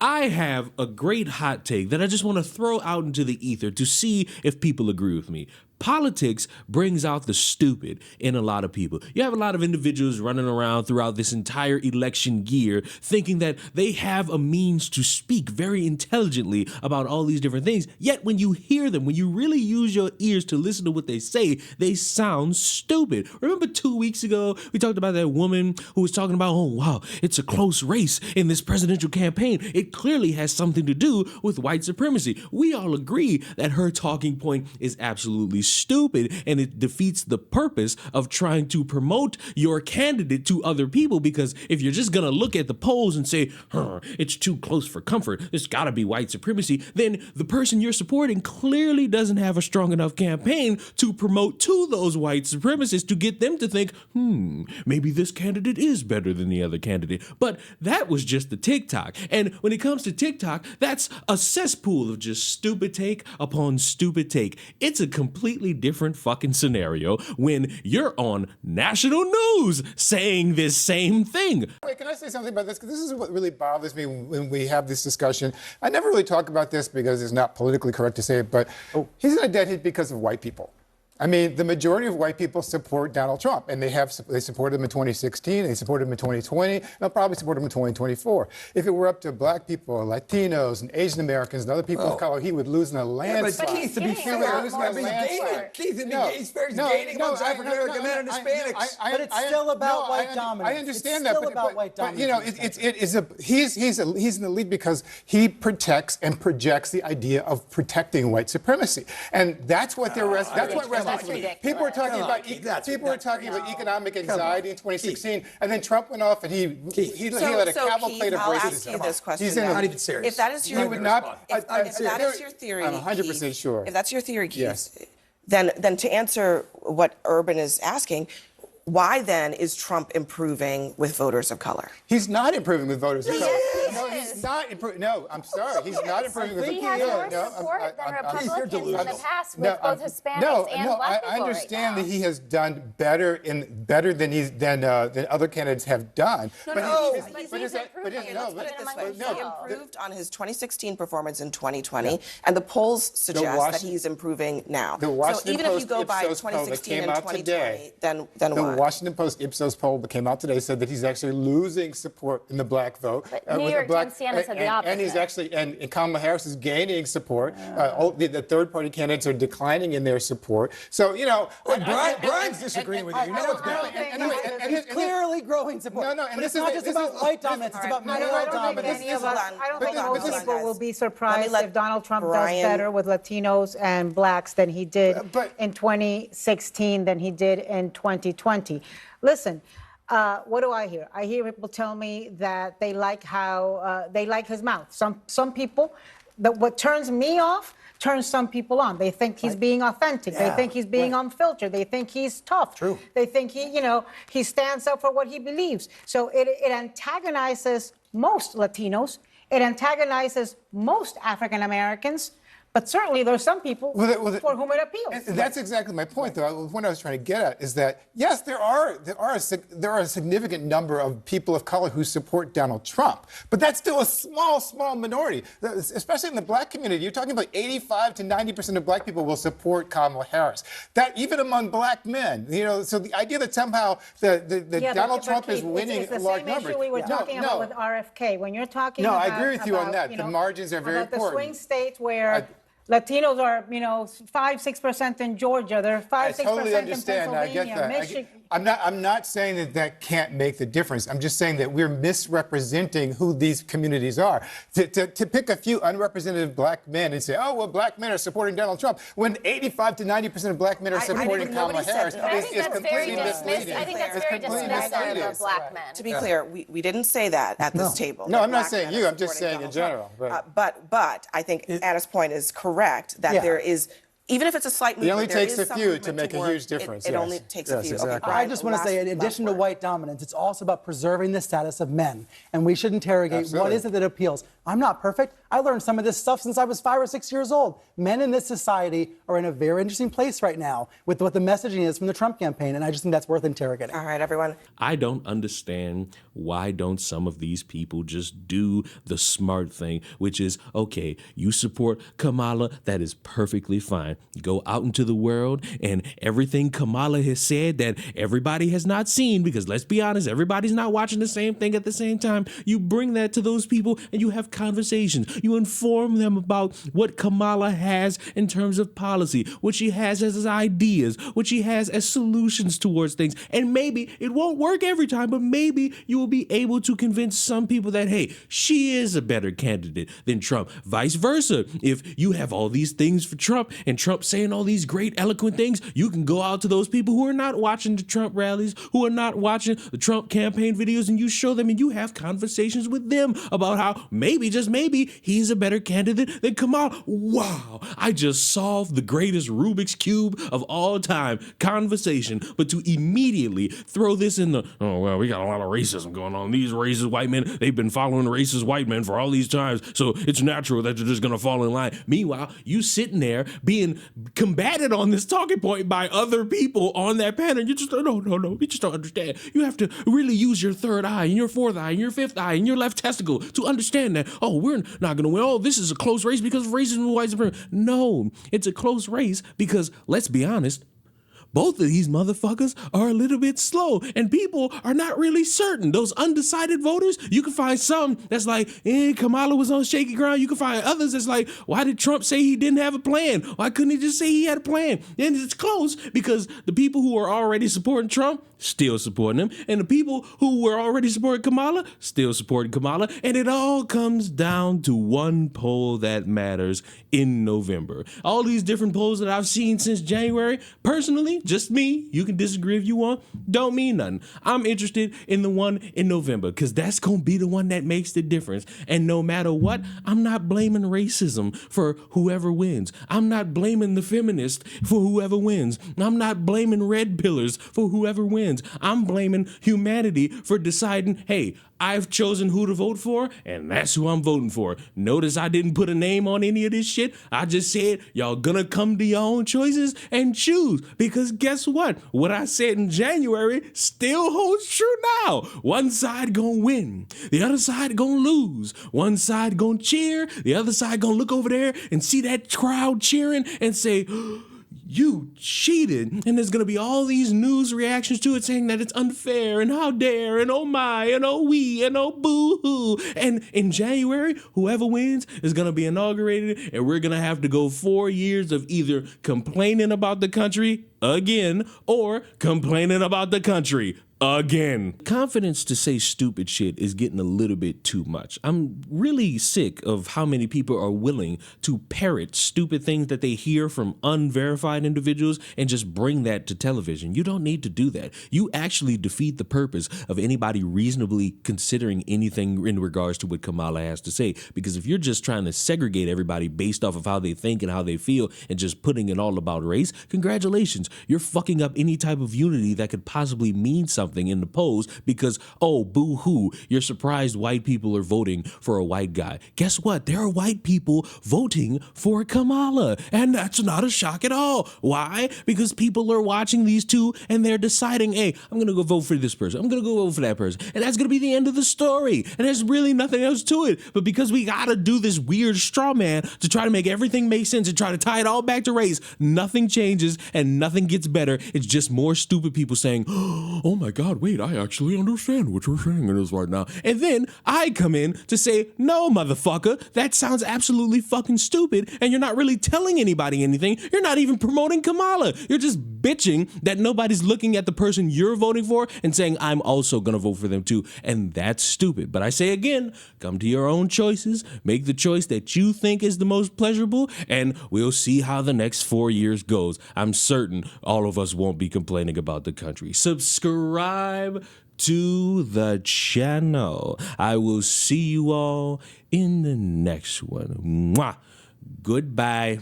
I have a great hot take that I just want to throw out into the ether to see if people agree with me. Politics brings out the stupid in a lot of people. You have a lot of individuals running around throughout this entire election year thinking that they have a means to speak very intelligently about all these different things. Yet when you hear them, when you really use your ears to listen to what they say, they sound stupid. Remember 2 weeks ago, we talked about that woman who was talking about, oh, wow, it's a close race in this presidential campaign. It clearly has something to do with white supremacy. We all agree that her talking point is absolutely stupid, and it defeats the purpose of trying to promote your candidate to other people, because if you're just gonna look at the polls and say, it's too close for comfort, there's gotta be white supremacy, then the person you're supporting clearly doesn't have a strong enough campaign to promote to those white supremacists to get them to think, maybe this candidate is better than the other candidate. But that was just the TikTok. And when it comes to TikTok, that's a cesspool of just stupid take upon stupid take. It's a completely different fucking scenario when you're on national news saying this same thing. Wait, can I say something about this? Because this is what really bothers me when we have this discussion. I never really talk about this because it's not politically correct to say it, but he's in a dead heat because of white people. I mean, the majority of white people support Donald Trump, and they supported him in 2016, they supported him in 2020, and they'll probably support him in 2024. If it were up to black people, Latinos, and Asian Americans, and other people of color, he would lose in a landslide. But Keith, to be fair, Keith, he's gaining amongst African American men and Hispanics. But it's still about white dominance. I understand that, but you know, he's in the lead because he protects and projects the idea of protecting white supremacy, and that's what people were talking about. People were talking about economic anxiety in 2016, and then Trump went off and he let a cavalcade of racism. I'll ask you this question. He's not even serious. If that is your, if that is your theory, I'm 100% sure. If that's your theory, Keith, yes. then to answer what Urban is asking, why then is Trump improving with voters of color? He's not improving with voters of color. Yes, No, he's not improving. No, I'm sorry. He's not improving with He has more support than Republicans in the past with both Hispanics and black people. I understand right that he has done better than other candidates have done. He improved on his 2016 performance in 2020, and the polls suggest that he's improving now. So even if you go by 2016 and 2020, then what? The Washington Post Ipsos poll that came out today said that he's actually losing support in the black vote. But New York Times said the opposite. And he's actually, and Kamala Harris is gaining support. The third-party candidates are declining in their support. So, you know, Brian's disagreeing with you. You know it's He's clearly growing support. No, and but it's not just about white dominance. It's about male dominance. I don't think most people will be surprised if Donald Trump does better with Latinos and blacks than he did in 2016 than he did in 2020. Listen, what do I hear? I hear people tell me that they like how they like his mouth. Some people, what turns me off turns some people on. They think he's being authentic. They think he's being unfiltered. They think he's tough. True. They think he stands up for what he believes. So it antagonizes most Latinos. It antagonizes most African Americans. But certainly there's some people for whom it appeals. And that's exactly my point, though. What I was trying to get at is that, yes, there are a significant number of people of color who support Donald Trump, but that's still a small minority, especially in the black community. You're talking about 85 to 90% of black people will support Kamala Harris. That even among black men, so the idea that somehow Donald Trump is winning large numbers. It's the same issue we were talking about with RFK. When you're talking about... No, I agree with you on that. The margins are very important. The swing states where... Latinos are, 5-6% in Georgia. They're 5-6% in Pennsylvania. I totally understand. I get that. I'm not saying that can't make the difference. I'm just saying that we're misrepresenting who these communities are. To pick a few unrepresentative black men and say, oh, well, black men are supporting Donald Trump, when 85 to 90% of black men are supporting Kamala Harris is completely misleading. I think that's very dismissive of black men. To be clear, we didn't say that at this table. No, I'm not saying you. I'm just saying in general. But I think Anna's point is correct that there is. Even if it's a slight movement, it only takes a few to make a huge difference. It only takes a few. Exactly. Okay, I just want to say, in addition to white dominance, it's also about preserving the status of men. And we should interrogate what is it that appeals. I'm not perfect. I learned some of this stuff since I was 5 or 6 years old. Men in this society are in a very interesting place right now with what the messaging is from the Trump campaign, and I just think that's worth interrogating. All right, everyone. I don't understand why don't some of these people just do the smart thing, which is, okay, you support Kamala, that is perfectly fine. Go out into the world and everything Kamala has said that everybody has not seen, because let's be honest, everybody's not watching the same thing at the same time. You bring that to those people and you have conversations. You inform them about what Kamala has in terms of policy, what she has as ideas, what she has as solutions towards things. And maybe it won't work every time, but maybe you will be able to convince some people that, hey, she is a better candidate than Trump. Vice versa. If you have all these things for Trump and Trump saying all these great eloquent things, you can go out to those people who are not watching the Trump rallies, who are not watching the Trump campaign videos, and you show them and you have conversations with them about how maybe, just maybe, he's a better candidate than Kamala. Wow, I just solved the greatest Rubik's Cube of all time conversation. But to immediately throw this in the, oh, well, we got a lot of racism going on. These racist white men, they've been following racist white men for all these times, so it's natural that they're just going to fall in line. Meanwhile, you sitting there being combated on this talking point by other people on that panel. You just, no, you just don't understand. You have to really use your third eye and your fourth eye and your fifth eye and your left testicle to understand that, oh, we're not going to win. Oh, this is a close race because of racism and white supremacy. No, it's a close race because, let's be honest, both of these motherfuckers are a little bit slow and people are not really certain. Those undecided voters, you can find some that's like, Kamala was on shaky ground. You can find others that's like, why did Trump say he didn't have a plan? Why couldn't he just say he had a plan? And it's close because the people who are already supporting Trump, still supporting him. And the people who were already supporting Kamala, still supporting Kamala. And it all comes down to one poll that matters in November. All these different polls that I've seen since January, personally, just me, you can disagree if you want, don't mean nothing. I'm interested in the one in November because that's going to be the one that makes the difference. And no matter what, I'm not blaming racism for whoever wins. I'm not blaming the feminists for whoever wins. I'm not blaming red pillars for whoever wins. I'm blaming humanity for deciding, hey, I've chosen who to vote for, and that's who I'm voting for. Notice I didn't put a name on any of this shit. I just said, y'all gonna come to your own choices and choose. Because guess what? What I said in January still holds true now. One side gonna win. The other side gonna lose. One side gonna cheer. The other side gonna look over there and see that crowd cheering and say, you cheated. And there's going to be all these news reactions to it saying that it's unfair and how dare and oh my and oh we and oh boo-hoo. And in January, whoever wins is going to be inaugurated and we're going to have to go 4 years of either complaining about the country again or complaining about the country again. Confidence to say stupid shit is getting a little bit too much. I'm really sick of how many people are willing to parrot stupid things that they hear from unverified individuals and just bring that to television. You don't need to do that. You actually defeat the purpose of anybody reasonably considering anything in regards to what Kamala has to say. Because if you're just trying to segregate everybody based off of how they think and how they feel and just putting it all about race, congratulations. You're fucking up any type of unity that could possibly mean something in the polls because, oh, boo-hoo, you're surprised white people are voting for a white guy. Guess what? There are white people voting for Kamala, and that's not a shock at all. Why? Because people are watching these two and they're deciding, hey, I'm going to go vote for this person. I'm going to go vote for that person. And that's going to be the end of the story. And there's really nothing else to it. But because we got to do this weird straw man to try to make everything make sense and try to tie it all back to race, nothing changes and nothing gets better. It's just more stupid people saying, oh my God, wait, I actually understand what you're saying it is right now. And then I come in to say, no, motherfucker, that sounds absolutely fucking stupid. And you're not really telling anybody anything. You're not even promoting Kamala. You're just bitching that nobody's looking at the person you're voting for and saying, I'm also going to vote for them too. And that's stupid. But I say again, come to your own choices. Make the choice that you think is the most pleasurable. And we'll see how the next 4 years goes. I'm certain all of us won't be complaining about the country. Subscribe to the channel. I will see you all in the next one. Mwah. Goodbye.